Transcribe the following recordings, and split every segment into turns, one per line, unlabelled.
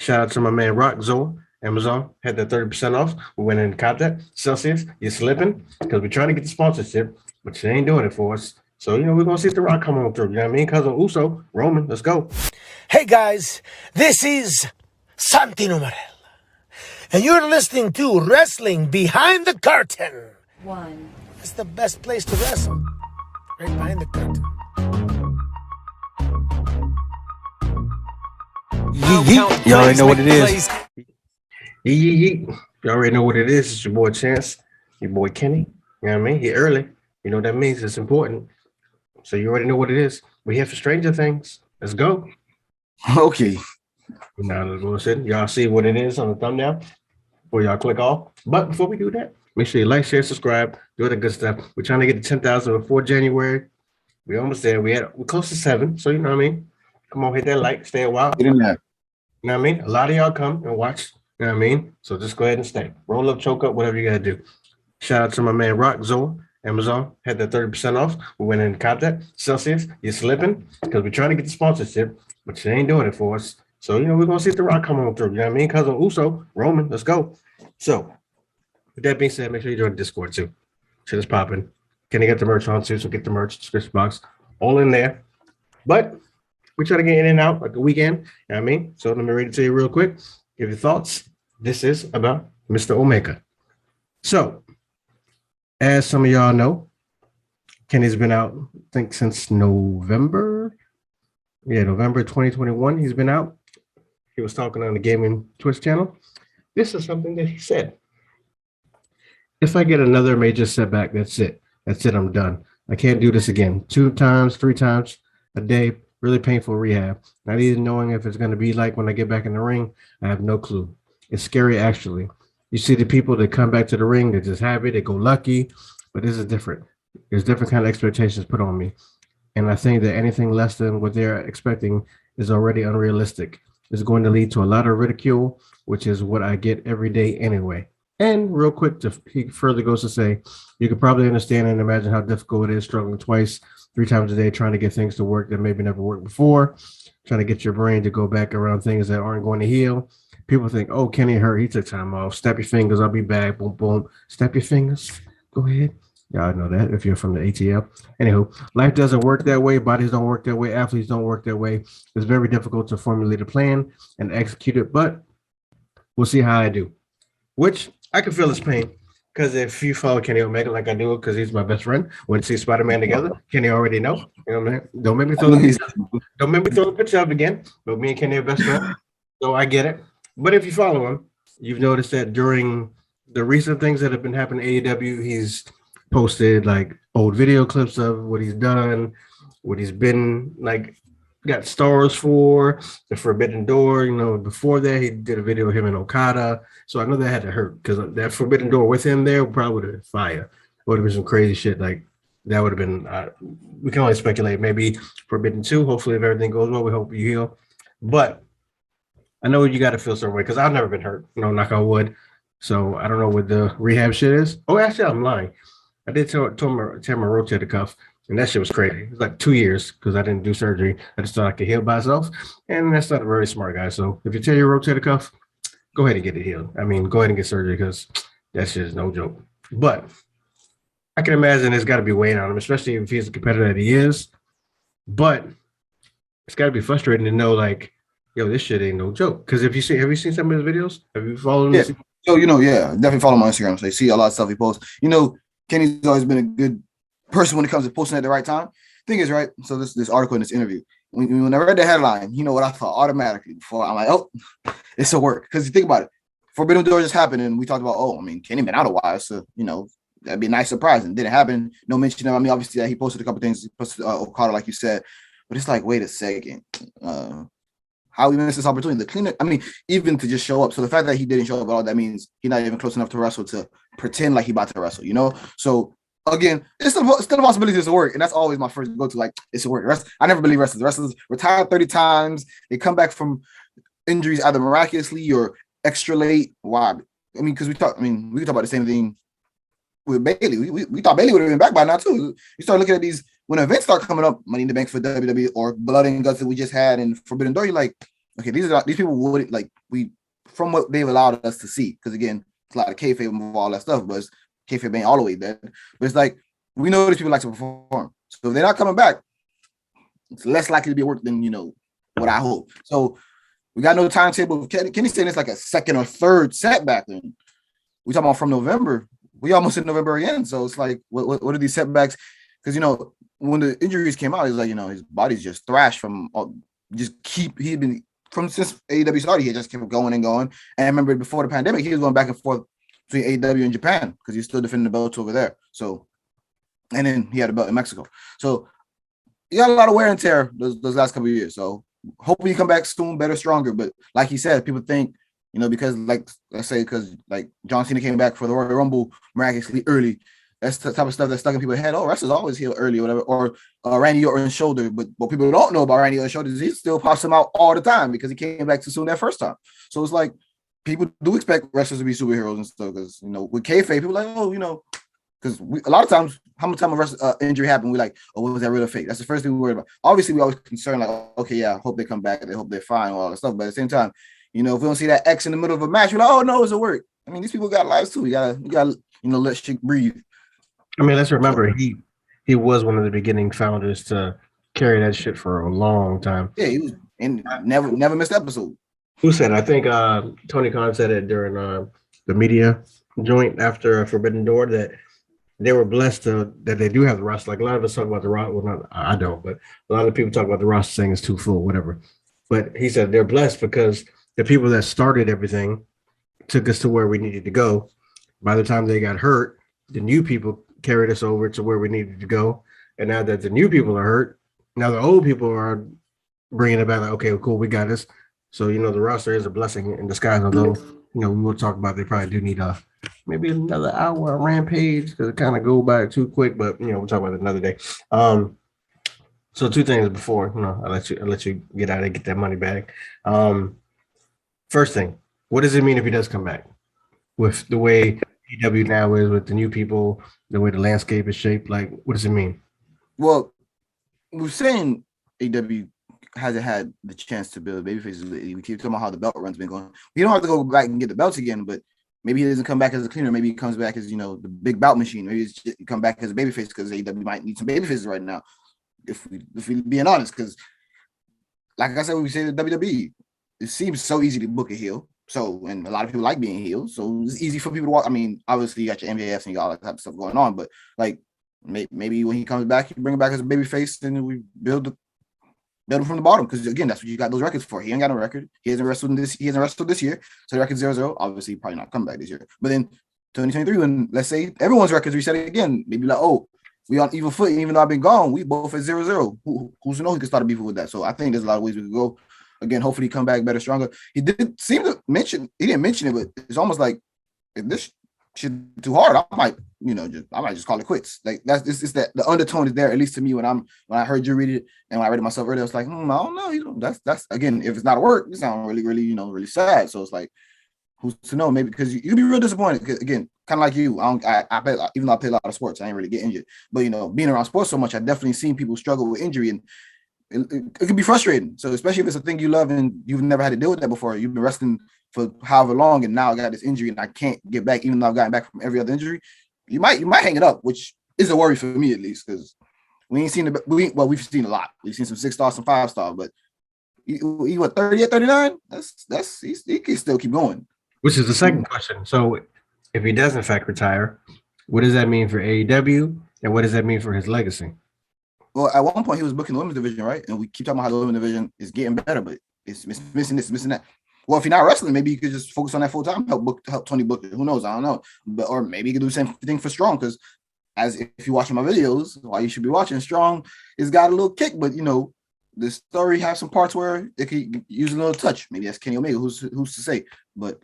Shout out to my man Rock Zola. Amazon had that 30% off. We went in contact. Celsius, you're slipping because we're trying to get the sponsorship, but you ain't doing it for us. So, we're going to see if the Rock come on through. You know what I mean? Cousin Uso, Roman, let's go.
Hey guys, this is Santi Numerel, and you're listening to Wrestling Behind the Curtain. It's the best place to wrestle, right behind the curtain.
Yeet. You already know what it is.
Yeet. You already know what it is. It's your boy Chance, your boy Kenny. You know what I mean? He early. You know what that means? It's important. So you already know what it is. We're here for Stranger Things. Let's go.
Okay.
Now let's go sit. Y'all see what it is on the thumbnail before y'all click off. But before we do that, make sure you like, share, subscribe, do all the good stuff. We're trying to get to 10,000 before January. We're almost there. We're close to 7. So you know what I mean? Come on, hit that like, stay a while.
Get in there.
You know what I mean? A lot of y'all come and watch. You know what I mean? So just go ahead and stay. Roll up, choke up, whatever you got to do. Shout out to my man Rock Zola. Amazon had that 30% off. We went in contact. Celsius, you're slipping because we're trying to get the sponsorship, but you ain't doing it for us. So, we're going to see if the Rock come on through. You know what I mean? Cousin Uso, Roman, let's go. So, with that being said, make sure you join the Discord too. Shit is popping. Can you get the merch on too? So get the merch, description box, all in there. But we try to get in and out like a weekend. You know what I mean? So let me read it to you real quick. Give your thoughts. This is about Mr. Omega. So, as some of y'all know, Kenny's been out, I think, since November. Yeah, November 2021, he's been out. He was talking on the Gaming Twitch channel. This is something that he said. If I get another major setback, that's it. That's it, I'm done. I can't do this again. 2 times, 3 times a day, really painful rehab. Not even knowing if it's going to be like when I get back in the ring, I have no clue. It's scary, actually. You see the people that come back to the ring, they're just happy, they go lucky, but this is different. There's different kind of expectations put on me. And I think that anything less than what they're expecting is already unrealistic. It's going to lead to a lot of ridicule, which is what I get every day anyway. And real quick, he further goes to say, you can probably understand and imagine how difficult it is struggling twice, 3 times a day, trying to get things to work that maybe never worked before, trying to get your brain to go back around things that aren't going to heal. People think, oh, Kenny hurt. He took time off. Snap your fingers. I'll be back. Boom, boom. Snap your fingers. Go ahead. Y'all know that if you're from the ATL. Anywho, life doesn't work that way. Bodies don't work that way. Athletes don't work that way. It's very difficult to formulate a plan and execute it, but we'll see how I do. Which I can feel his pain because if you follow Kenny Omega like I do, because he's my best friend, when we see Spider-Man together, Kenny already know. You know what I mean? Don't make me throw the picture up again. But me and Kenny are best friends, so I get it. But if you follow him, you've noticed that during the recent things that have been happening in AEW, he's posted like old video clips of what he's done, what he's been like, got stars for, the Forbidden Door. Before that, he did a video of him and Okada. So I know that had to hurt because that Forbidden Door with him there probably would have been fire. Would have been some crazy shit. Like that would have been, we can only speculate. Maybe Forbidden 2. Hopefully, if everything goes well, we hope you heal. But I know you got to feel some way because I've never been hurt, knock on wood. So I don't know what the rehab shit is. Oh, actually, I'm lying. I did tear my rotator cuff, and that shit was crazy. It was like 2 years because I didn't do surgery. I just thought I could heal by myself, and that's not a very smart guy. So if you tear your rotator cuff, go ahead and get it healed. I mean, go ahead and get surgery because that shit is no joke. But I can imagine it's got to be weighing on him, especially if he's a competitor that he is. But it's got to be frustrating to know, like, yo, this shit ain't no joke. Because have you seen some of his videos? Have you followed him?
So, definitely follow him on Instagram. So you see a lot of stuff he posts. Kenny's always been a good person when it comes to posting at the right time. Thing is, right? So this article in this interview, when I read the headline, you know what I thought automatically before? I'm like, oh, it's a work. Because you think about it. Forbidden Door just happened, and we talked about, Kenny been out a while, so, that'd be a nice surprise. And didn't happen. No mention of, obviously, he posted a couple things. He posted Okada, like you said. But it's like, wait a second. How we missed this opportunity? The cleaner, even to just show up. So the fact that he didn't show up at all, that means he's not even close enough to wrestle to pretend like he about to wrestle, So again, it's still a possibility it's a work, and that's always my first go to. Like, it's a work. I never believe wrestlers. Wrestlers retire 30 times. They come back from injuries either miraculously or extra late. Why? Because we can talk about the same thing with Bailey. We thought Bailey would have been back by now too. You start looking at these when events start coming up, Money in the Bank for WWE or Blood and Guts that we just had and Forbidden Door. You're like, okay, these people would like from what they've allowed us to see, because again, it's a lot of kayfabe and all that stuff, but it's kayfabe ain't all the way dead. But it's like we know these people like to perform, so if they're not coming back, it's less likely to be work than what I hope. So we got no timetable. Kenny saying it's like a second or third setback. Then we talking about from November. We almost in November again. So it's like, what are these setbacks? Because when the injuries came out, it was like his body's just thrashed from he'd been from since AEW started. He just kept going and going. And I remember before the pandemic, he was going back and forth between AEW and Japan because he's still defending the belts over there. So, and then he had a belt in Mexico. So he got a lot of wear and tear those last couple of years. So hopefully he come back soon, better, stronger. But like he said, people think, because like, let's say, because like John Cena came back for the Royal Rumble miraculously early. That's the type of stuff that's stuck in people's head. Oh, wrestlers always heal early or whatever. Or Randy Orton's shoulder. But what people don't know about Randy Orton's shoulder is he still pops them out all the time because he came back too soon that first time. So it's like people do expect wrestlers to be superheroes and stuff because, with kayfabe, people are like, oh, because a lot of times, how much time a injury happened, we like, oh, what was that real or fake? That's the first thing we worry about. Obviously, we always concerned like, okay, yeah, I hope they come back. I hope they're fine, all that stuff. But at the same time, if we don't see that X in the middle of a match, we're like, oh no, it's a work. I mean, these people got lives too. You gotta, let shit breathe.
I mean, let's remember he was one of the beginning founders to carry that shit for a long time.
Yeah, he was, and never missed episode.
Who said? I think Tony Khan said it during the media joint after Forbidden Door that they were blessed that they do have the roster. Like a lot of us talk about the roster. Well, not I don't, but a lot of people talk about the roster saying it's too full, whatever. But he said they're blessed because the people that started everything took us to where we needed to go. By the time they got hurt, the new people carried us over to where we needed to go. And now that the new people are hurt, now the old people are bringing it back. Like, okay, cool, we got this. So, the roster is a blessing in disguise. Although, we will talk about they probably do need maybe another hour of Rampage because it kind of go by too quick. But we'll talk about it another day. So two things before I'll let you get out and get that money back. First thing, what does it mean if he does come back? With the way AEW now is, with the new people, the way the landscape is shaped, like what does it mean?
Well, we're saying AEW hasn't had the chance to build babyfaces. We keep talking about how the belt run's been going. We don't have to go back and get the belts again, but maybe he doesn't come back as a cleaner. Maybe he comes back as the big bout machine. Maybe he come back as a babyface because AEW might need some babyfaces right now. If we being honest, because like I said, we say the WWE, it seems so easy to book a heel. So, and a lot of people like being healed. So it's easy for people to walk. I mean, obviously you got your MJFs and you got all that type of stuff going on, but like maybe when he comes back, you bring him back as a babyface, and we build him from the bottom. Because again, that's what you got those records for. He ain't got no record. He hasn't wrestled this year. So the record's 0-0. Obviously, probably not come back this year. But then 2023, when let's say everyone's records reset again, maybe like, oh, we on even foot, even though I've been gone, we both at 0-0. Who's to know he could start a beef with that? So I think there's a lot of ways we could go. Again, hopefully come back better, stronger. He didn't mention it, but it's almost like if this shit too hard, I might just call it quits. Like it's that the undertone is there, at least to me when I heard you read it and when I read it myself earlier, I was like, I don't know, that's again, if it's not a work, it sounds really, really, really sad. So it's like, who's to know? Maybe because you'd be real disappointed. Again, kind of like you, I bet, even though I play a lot of sports, I ain't really get injured. But being around sports so much, I've definitely seen people struggle with injury, and it can be frustrating. So especially if it's a thing you love and you've never had to deal with that before. You've been wrestling for however long, and now I got this injury and I can't get back, even though I've gotten back from every other injury. You might hang it up, which is a worry for me at least, because we ain't seen we've seen a lot. We've seen some 6-star, some 5-star, but he what 30 at 39? He can still keep going.
Which is the second question. So if he does in fact retire, what does that mean for AEW, and what does that mean for his legacy?
Well, at one point he was booking the women's division, right? And we keep talking about how the women's division is getting better, but it's missing this, missing that. Well, if you're not wrestling, maybe you could just focus on that full time, help Tony book it. Who knows? I don't know. But or maybe you could do the same thing for Strong, because as if you're watching my videos, why you should be watching, Strong has got a little kick, but the story has some parts where it could use a little touch. Maybe that's Kenny Omega. Who's to say? But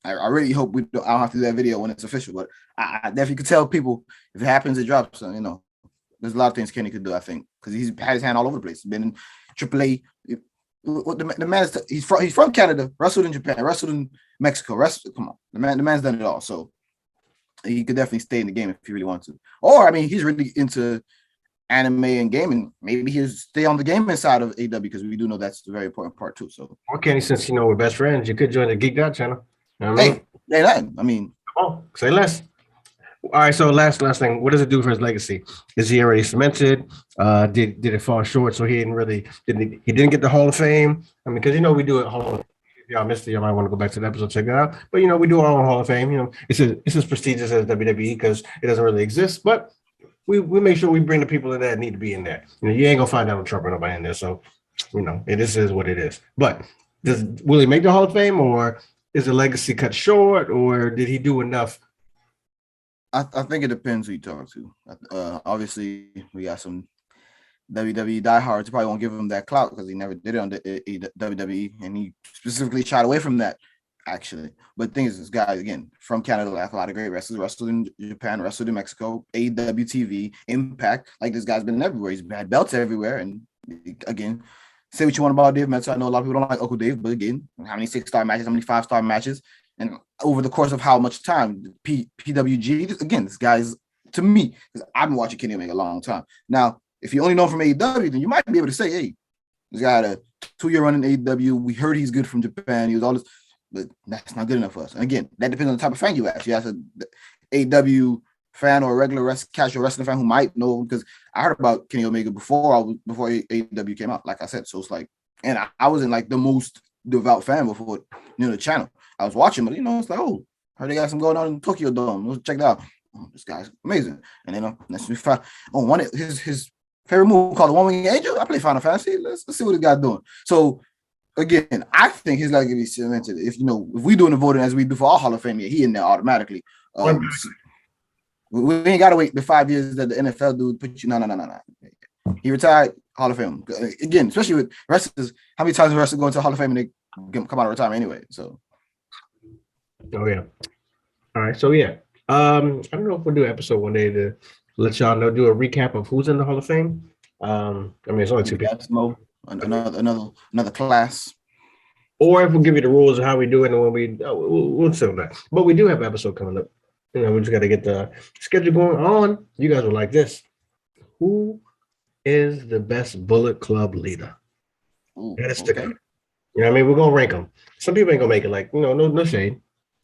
I really hope I don't have to do that video when it's official. But I definitely could tell people if it happens, it drops. There's a lot of things Kenny could do, I think, because he's had his hand all over the place. He's been in AAA. The man he's from Canada, wrestled in Japan, wrestled in Mexico. Come on, the man's done it all. So he could definitely stay in the game if he really wants to. Or I mean, he's really into anime and gaming. Maybe he'll stay on the gaming side of AW because we do know that's a very important part too. So,
okay, since you know we're best friends, you could join the Geeked Out channel. You know what I mean?
Hey, nothing. I mean,
come on, say less. All right, so last thing, what does it do for his legacy? Is he already cemented? Did it fall short? So he didn't get the Hall of Fame. I mean, because we do it Hall of Fame. If y'all missed it, y'all might want to go back to the episode, check that out. But we do our own Hall of Fame. It's as prestigious as WWE because it doesn't really exist. But we make sure we bring the people in that need to be in there. You ain't gonna find Donald Trump or nobody in there. So this is what it is. But will he make the Hall of Fame, or is the legacy cut short, or did he do enough?
I think it depends who you talk to. Obviously, we got some WWE diehards who probably won't give him that clout because he never did it on the WWE, and he specifically shied away from that, actually. But the thing is, this guy, again, from Canada, like a lot of great wrestlers, wrestled in Japan, wrestled in Mexico, AEW TV, Impact. Like, this guy's been everywhere. He's had belts everywhere. And, again, say what you want about Dave Meltzer. I know a lot of people don't like Uncle Dave, but, again, how many 6-star matches, how many 5-star matches? And over the course of how much time, PWG, again, this guy's, to me, because I've been watching Kenny Omega a long time. Now, if you only know him from AEW, then you might be able to say, hey, this guy had a 2-year run in AEW. We heard he's good from Japan. He was all this, but that's not good enough for us. And again, that depends on the type of fan you ask. You ask an AEW fan or a regular casual wrestling fan who might know, because I heard about Kenny Omega before AEW came out, like I said. So it's like, and I wasn't like the most devout fan before the channel. I was watching, but it's like, oh, heard they got some going on in Tokyo Dome. Let's check it out. Oh, this guy's amazing. And then let's be fine. Oh, his favorite move called the One Wing Angel. I play Final Fantasy. Let's see what this guy's doing. So again, I think his legacy is cemented. If we doing the voting as we do for all Hall of Fame, he in there automatically. We ain't gotta wait the 5 years that the NFL dude put you. No. He retired, Hall of Fame. Again, especially with wrestlers, how many times wrestlers go into Hall of Fame and they come out of retirement anyway? So.
Oh yeah. All right. So yeah. I don't know if we'll do an episode one day to let y'all know, do a recap of who's in the Hall of Fame. I mean, it's only 2 people.
Another class.
Or if we'll give you the rules of how we do it, and when we'll settle that. But we do have an episode coming up. We just got to get the schedule going on. You guys will like this. Who is the best Bullet Club leader?
Ooh,
that is okay. You know what I mean? We're gonna rank them. Some people ain't gonna make it. Like, no shade.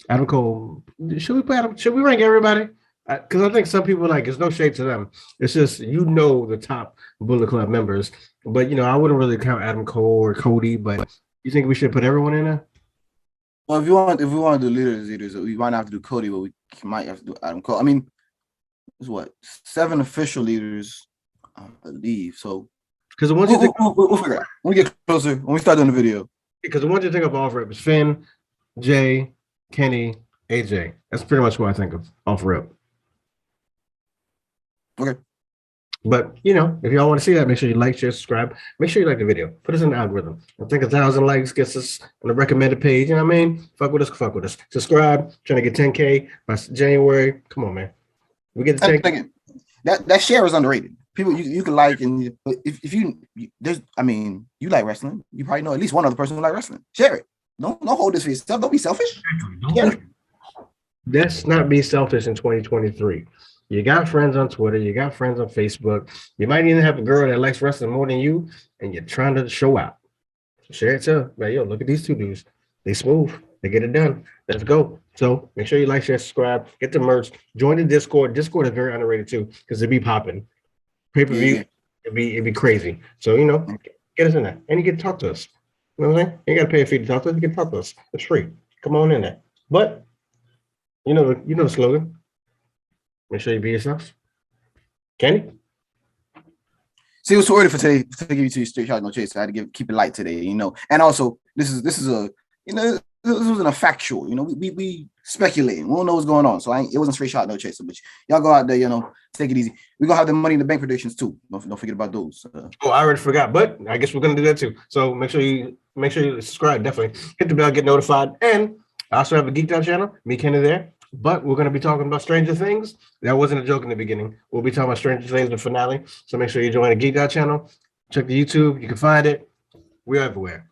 Adam Cole. Should we rank everybody? Because I think some people it's no shade to them. It's just the top Bullet Club members. But I wouldn't really count Adam Cole or Cody. But you think we should put everyone in there?
Well, if we want to do leaders, we might not have to do Cody, but we might have to do Adam Cole. I mean, it's what 7 official leaders, I believe. So because the ones we'll figure it out when we get closer, when we start doing the video.
Because the ones you think of off rip is Finn, Jay, Kenny, AJ. That's pretty much what I think of off rip.
Okay.
But if y'all want to see that, make sure you like, share, subscribe. Make sure you like the video. Put us in the algorithm. I think 1,000 likes gets us on the recommended page. You know what I mean? Fuck with us. Subscribe. Trying to get 10K by January. Come on, man. We get the 10K.
That share is underrated. People you can like, and if you like wrestling, you probably know at least one other person who like wrestling. Share it. Don't hold this for yourself. Don't be selfish.
Let's not be selfish in 2023. You got friends on Twitter. You got friends on Facebook. You might even have a girl that likes wrestling more than you, and you're trying to show out. Share it too. Like, yo, look at these 2 dudes. They smooth. They get it done. Let's go. So make sure you like, share, subscribe, get the merch, join the Discord. Discord is very underrated too because it be popping. Pay-per-view, it'd be crazy. So get us in there, and you get to talk to us. You know what I'm saying? You got to pay a fee to talk to us. You can talk to us. It's free. Come on in there. But you know the slogan. Make sure you be yourself. Kenny?
See, it was too early for today to give you 2 straight shots, no chase. So I had to keep it light today, And also, this is a this wasn't a factual. We speculating. We don't know what's going on. So it wasn't straight shot, no chaser. But y'all go out there, take it easy. We're gonna have the Money in the Bank predictions too. Don't forget about those.
I already forgot, but I guess we're gonna do that too. So make sure you subscribe. Definitely hit the bell, get notified, and I also have a Geeked Out channel. Me, Kenny, there. But we're going to be talking about Stranger Things. That wasn't a joke in the beginning. We'll be talking about Stranger Things, the finale. So make sure you join the Geeked Out channel. Check the YouTube. You can find it. We're everywhere.